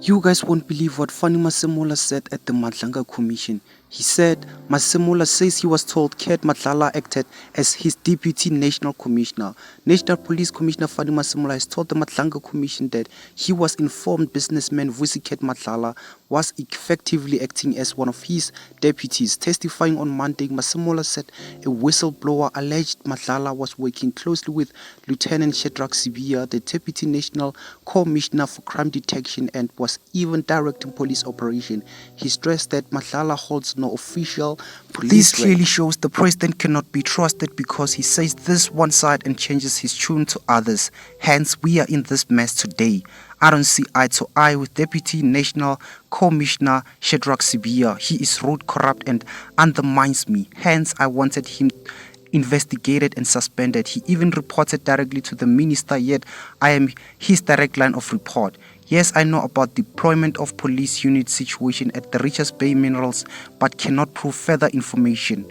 You guys won't believe what FANNIE Masemola said at the Madlanga Commission. He said Masemola says he was told Ket Madlala acted as his deputy national commissioner. National Police Commissioner FANNIE Masemola has told the Madlanga Commission that he was informed businessman VUSI Ket Madlala was effectively acting as one of his deputies. Testifying on Monday, Masemola said a whistleblower alleged Madlala was working closely with Lt-Gen Sibiya, the deputy national commissioner for crime detection, and was even directing police operation. He stressed that Madlala holds no official police This clearly shows the president cannot be trusted because he says this one side and changes his tune to others. Hence, we are in this mess today. I don't see eye to eye with Deputy National Commissioner Sibiya. He is rude, corrupt, and undermines me. Hence, I wanted him investigated and suspended. He even reported directly to the minister, yet I am his direct line of report. Yes, I know about deployment of police unit situation at the Richards Bay Minerals, but cannot prove further information.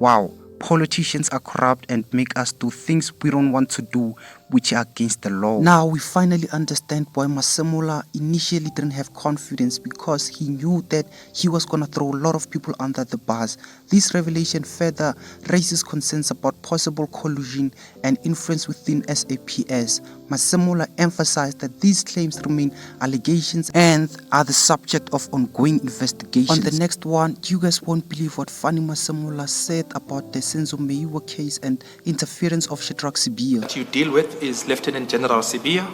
Wow, politicians are corrupt and make us do things we don't want to do, which are against the law. Now we finally understand why Masemola initially didn't have confidence, because he knew that he was gonna throw a lot of people under the bus. This revelation further raises concerns about possible collusion and influence within SAPS. Masemola emphasized that these claims remain allegations and are the subject of ongoing investigations. On the next one, you guys won't believe what FANNIE Masemola said about the SENZO MEYIWA case and interference of Sibiya. What you deal with is Lt-Gen Sibiya.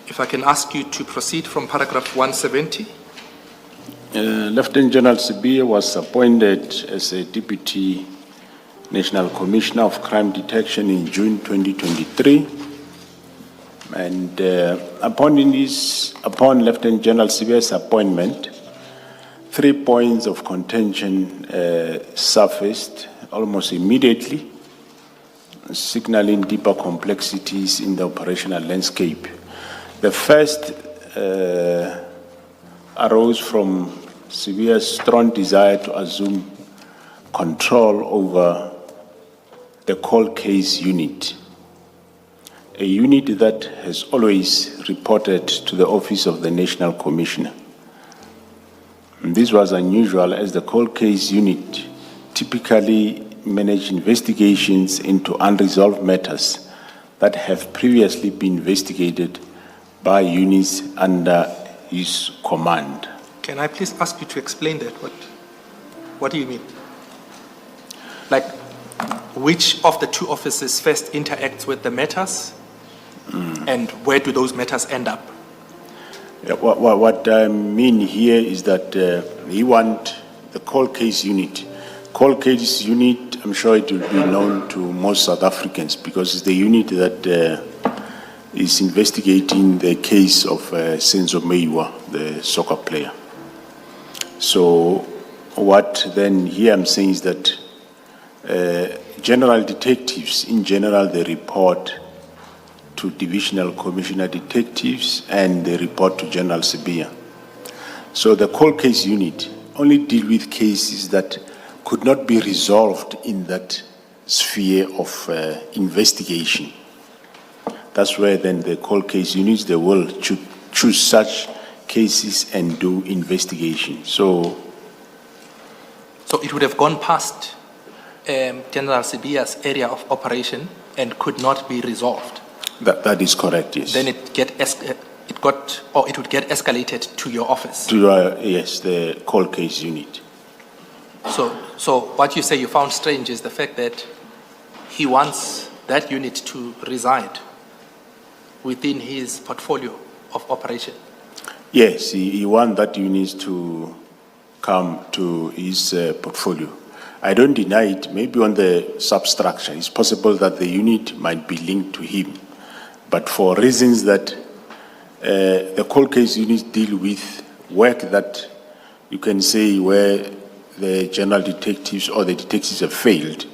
If I can ask you to proceed from paragraph 170. Lt-Gen Sibiya was appointed as a Deputy National Commissioner of Crime Detection in June 2023. And upon Lt-Gen Sibiya's appointment, 3 points of contention surfaced almost immediately, signaling deeper complexities in the operational landscape. The first arose from Sibiya's strong desire to assume control over the cold case unit, a unit that has always reported to the Office of the National Commissioner. And this was unusual, as the cold case unit typically manage investigations into unresolved matters that have previously been investigated by units under his command. Can I please ask you to explain that? What do you mean? Like, which of the two offices first interacts with the matters, and where do those matters end up? Yeah, what I mean here is that he wants the cold case unit. Cold case unit, I'm sure it will be known to most South Africans, because it's the unit that is investigating the case of SENZO MEYIWA, the soccer player. So what then here I'm saying is that general detectives, in general, they report to divisional commissioner detectives and they report to General Sibiya. So the cold case unit only deal with cases that could not be resolved in that sphere of investigation. That's where then the cold case units, they will choose such cases and do investigation. So it would have gone past General Sibiya's area of operation and could not be resolved. That is correct, yes. Then it would get escalated to your office. To yes, the cold case unit. So what you say you found strange is the fact that he wants that unit to reside within his portfolio of operation. Yes, he wants that unit to come to his portfolio. I don't deny it. Maybe on the substructure, it's possible that the unit might be linked to him. But for reasons that the cold case units deal with work that you can say where the general detectives or the detectives have failed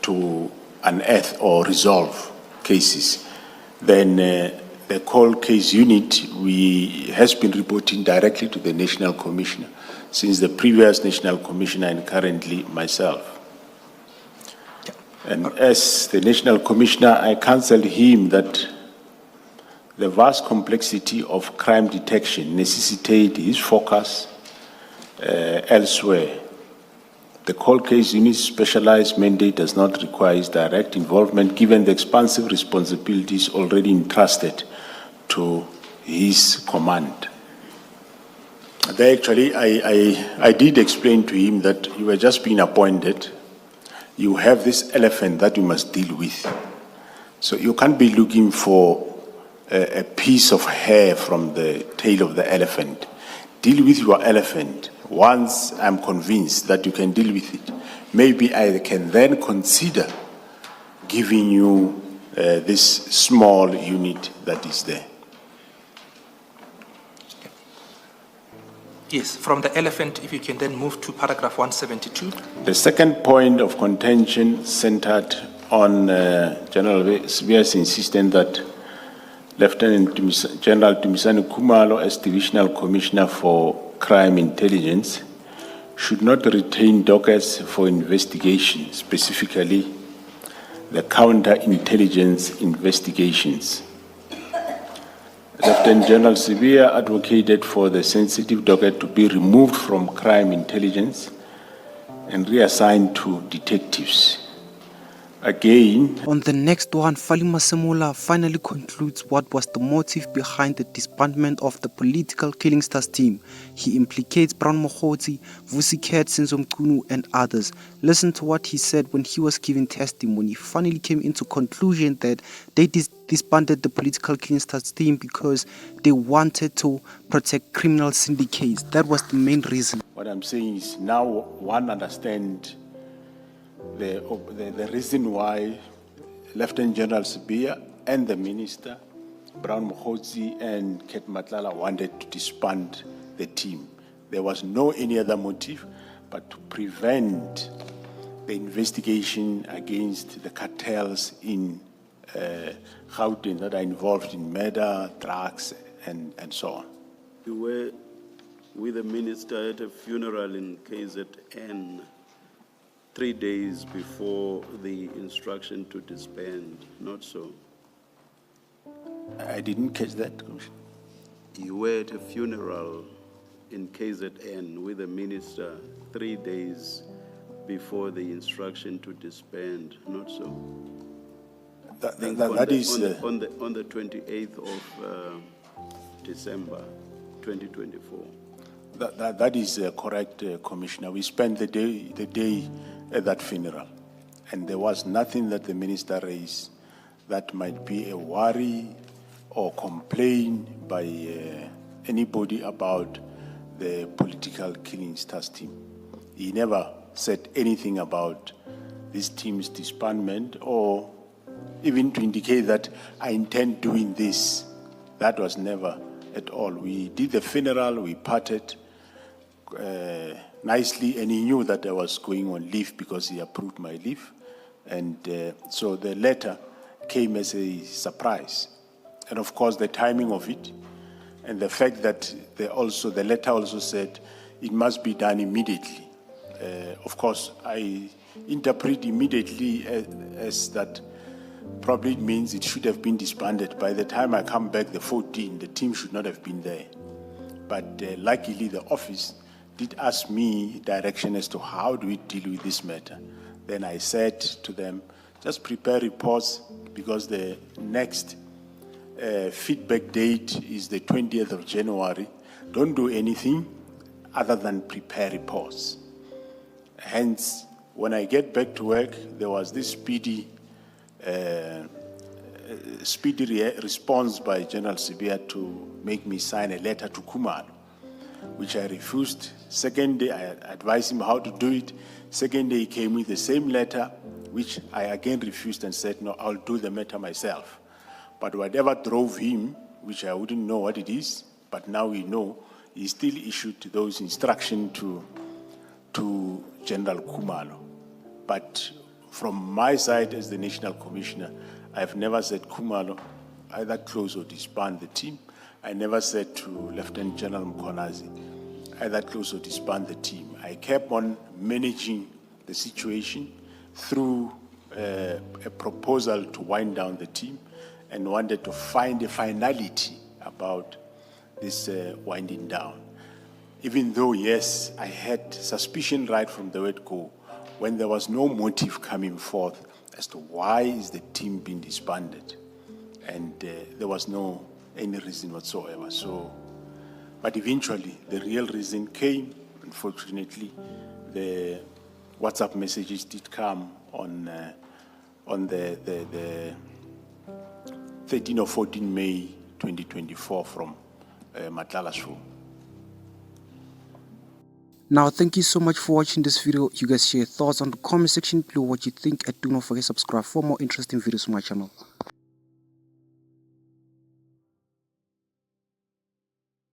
to unearth or resolve cases, then the cold case unit has been reporting directly to the National Commissioner, since the previous National Commissioner and currently myself. And as the National Commissioner, I counseled him that The vast complexity of crime detection necessitated his focus elsewhere. The cold case unit's specialized mandate does not require his direct involvement given the expansive responsibilities already entrusted to his command. There actually, I did explain to him that you were just being appointed. You have this elephant that you must deal with. So you can't be looking for a piece of hair from the tail of the elephant. Deal with your elephant. Once I'm convinced that you can deal with it, maybe I can then consider giving you this small unit that is there. Yes, from the elephant, if you can then move to paragraph 172. The second point of contention centered on General Sibiya's insistence that Lieutenant General Dumisani Khumalo, as Divisional Commissioner for Crime Intelligence, should not retain dockets for investigation, specifically the counterintelligence investigations. Lieutenant General Sibiya advocated for the sensitive docket to be removed from crime intelligence and reassigned to detectives. Again, On the next one, Fali Masemola finally concludes what was the motive behind the disbandment of the political killing stars team. He implicates Brown Mokhotsi, VUSI SENZO and others. Listen to what he said when he was giving testimony. He finally came into conclusion that they disbanded the political killing stars team because they wanted to protect criminal syndicates. That was the main reason. what I'm saying is now one understands the reason why Lieutenant General Sibiya and the Minister, Brown Mokhotsi and Ket Matlala, wanted to disband the team. There was no any other motive but to prevent the investigation against the cartels in Gauteng that are involved in murder, drugs, and so on. You were with the minister at a funeral in KZN 3 days before the instruction to disband, not so? I didn't catch that, Commissioner. You were at a funeral in KZN with the minister 3 days before the instruction to disband, not so? That is on the 28th of December 2024. That is correct, Commissioner. We spent the day at that funeral, and there was nothing that the minister raised that might be a worry or complaint by anybody about the political killing stars team. He never said anything about this team's disbandment or even to indicate that I intend doing this. That was never at all. We did the funeral, we parted nicely, and he knew that I was going on leave because he approved my leave. And so the letter came as a surprise. And of course, the timing of it and the fact that the letter also said it must be done immediately. Of course, I interpret immediately as that probably it means it should have been disbanded. By the time I come back, the 14th, the team should not have been there. But luckily, the office did ask me direction as to how do we deal with this matter. Then I said to them, just prepare reports because the next feedback date is the 20th of January. Don't do anything other than prepare reports. Hence, when I get back to work, there was this speedy response by General Sibiya to make me sign a letter to Khumalo, which I refused. Second day, I advised him how to do it. Second day, he came with the same letter, which I again refused and said, no, I'll do the matter myself. But whatever drove him, which I wouldn't know what it is, but now we know, he still issued those instructions to General Khumalo. But from my side as the National Commissioner, I've never said Khumalo either close or disband the team. I never said to Lieutenant General Mkhonazi either close or disband the team. I kept on managing the situation through a proposal to wind down the team and wanted to find a finality about this winding down. Even though, yes, I had suspicion right from the word go, when there was no motive coming forth as to why is the team being disbanded, and there was no any reason whatsoever. So, but eventually the real reason came. Unfortunately, the WhatsApp messages did come on the 13 or 14 May 2024 from Matlala's phone. Now, thank you so much for watching this video. You guys share your thoughts on the comment section below what you think, and do not forget to subscribe for more interesting videos on my channel.